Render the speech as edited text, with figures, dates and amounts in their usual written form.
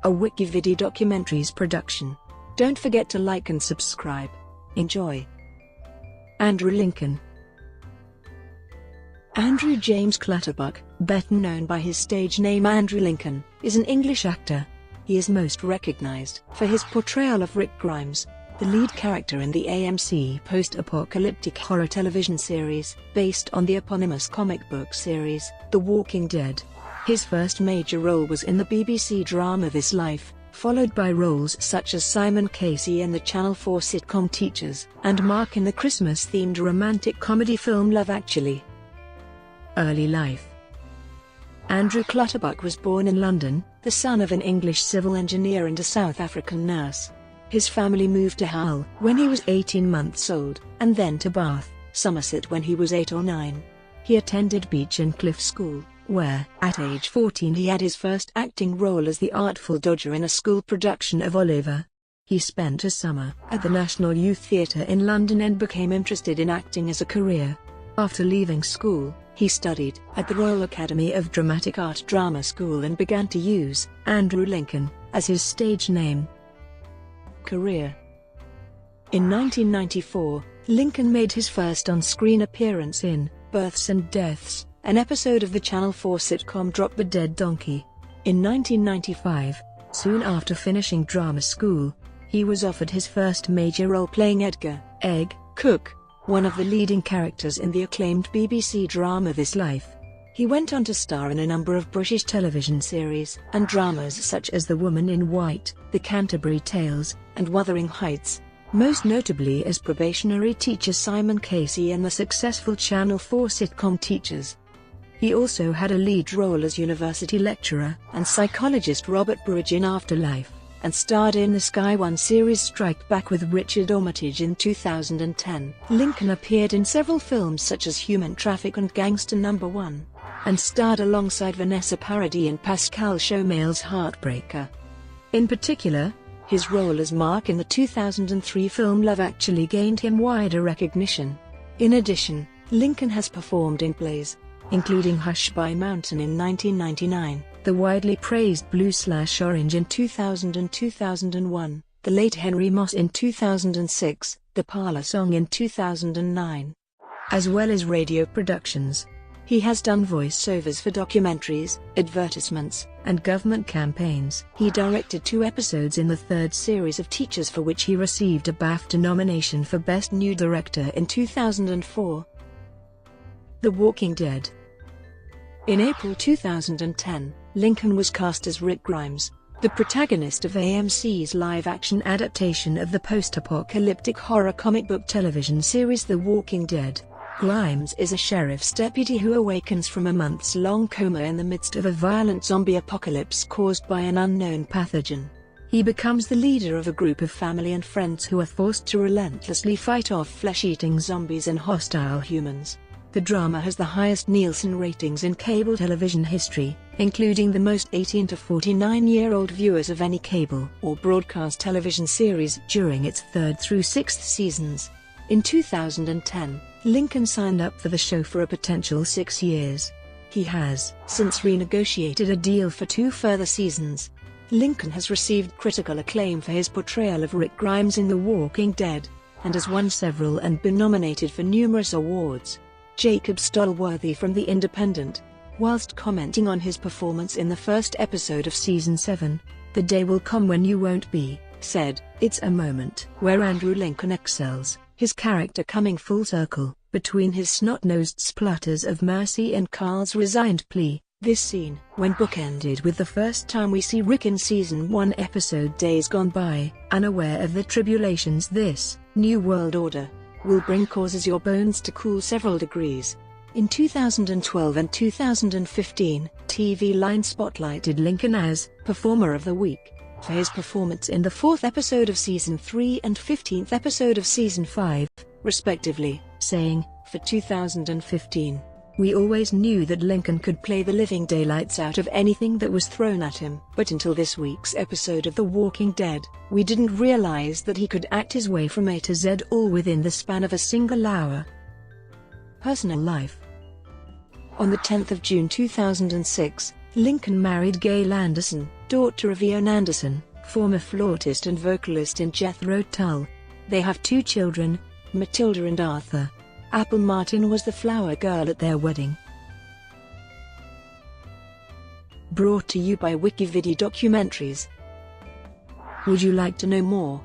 a WikiVidi documentaries production. Don't forget to like and subscribe. Enjoy. Andrew Lincoln. Andrew James Clutterbuck, better known by his stage name Andrew Lincoln, is an English actor. He is most recognized for his portrayal of Rick Grimes, the lead character in the AMC post-apocalyptic horror television series, based on the eponymous comic book series, The Walking Dead. His first major role was in the BBC drama This Life, followed by roles such as Simon Casey in the Channel 4 sitcom Teachers, and Mark in the Christmas-themed romantic comedy film Love Actually. Early life. Andrew Clutterbuck was born in London, the son of an English civil engineer and a South African nurse. His family moved to Hull when he was 18 months old, and then to Bath, Somerset when he was 8 or 9. He attended Beech and Cliff School, where, at age 14 he had his first acting role as the Artful Dodger in a school production of Oliver. He spent a summer at the National Youth Theatre in London and became interested in acting as a career. After leaving school, he studied at the Royal Academy of Dramatic Art Drama School and began to use Andrew Lincoln as his stage name. Career. In 1994, Lincoln made his first on-screen appearance in Births and Deaths, an episode of the Channel 4 sitcom Drop the Dead Donkey. In 1995, soon after finishing drama school, he was offered his first major role playing Edgar "Egg" Cook, one of the leading characters in the acclaimed BBC drama This Life. He went on to star in a number of British television series and dramas such as The Woman in White, The Canterbury Tales, and Wuthering Heights, most notably as probationary teacher Simon Casey in the successful Channel 4 sitcom Teachers. He also had a lead role as university lecturer and psychologist Robert Burridge in Afterlife, and starred in the Sky One series Strike Back with Richard Armitage in 2010. Lincoln appeared in several films such as Human Traffic and Gangster No. 1, and starred alongside Vanessa Paradis in Pascal Chaumale's Heartbreaker. In particular, his role as Mark in the 2003 film Love Actually gained him wider recognition. In addition, Lincoln has performed in plays, including Hush-by Mountain in 1999, the widely praised Blue/Orange in 2000 and 2001, The Late Henry Moss in 2006, The Parlour Song in 2009, as well as radio productions. He has done voice-overs for documentaries, advertisements, and government campaigns. He directed 2 episodes in the 3rd series of Teachers, for which he received a BAFTA nomination for Best New Director in 2004. The Walking Dead. In April 2010, Lincoln was cast as Rick Grimes, the protagonist of AMC's live-action adaptation of the post-apocalyptic horror comic book television series The Walking Dead. Grimes is a sheriff's deputy who awakens from a months-long coma in the midst of a violent zombie apocalypse caused by an unknown pathogen. He becomes the leader of a group of family and friends who are forced to relentlessly fight off flesh-eating zombies and hostile humans. The drama has the highest Nielsen ratings in cable television history, including the most 18 to 49-year-old viewers of any cable or broadcast television series during its 3rd through 6th seasons. In 2010, Lincoln signed up for the show for a potential 6 years. He has since renegotiated a deal for 2 further seasons. Lincoln has received critical acclaim for his portrayal of Rick Grimes in The Walking Dead, and has won several and been nominated for numerous awards. Jacob Stolworthy from The Independent, whilst commenting on his performance in the first episode of Season 7, The Day Will Come When You Won't Be, said, "It's a moment where Andrew Lincoln excels, his character coming full circle, between his snot-nosed splutters of mercy and Carl's resigned plea. This scene, when bookended with the first time we see Rick in Season 1 episode Days Gone By, unaware of the tribulations this new world order will bring, causes your bones to cool several degrees." In 2012 and 2015, TV Line spotlighted Lincoln as Performer of the Week for his performance in the 4th episode of Season 3 and 15th episode of Season 5, respectively, saying, "For 2015, we always knew that Lincoln could play the living daylights out of anything that was thrown at him, but until this week's episode of The Walking Dead, we didn't realize that he could act his way from A to Z all within the span of a single hour." Personal life. On the 10th of June 2006, Lincoln married Gail Anderson, daughter of Ian Anderson, former flautist and vocalist in Jethro Tull. They have 2 children, Matilda and Arthur. Apple Martin was the flower girl at their wedding. Brought to you by WikiVidi Documentaries. Would you like to know more?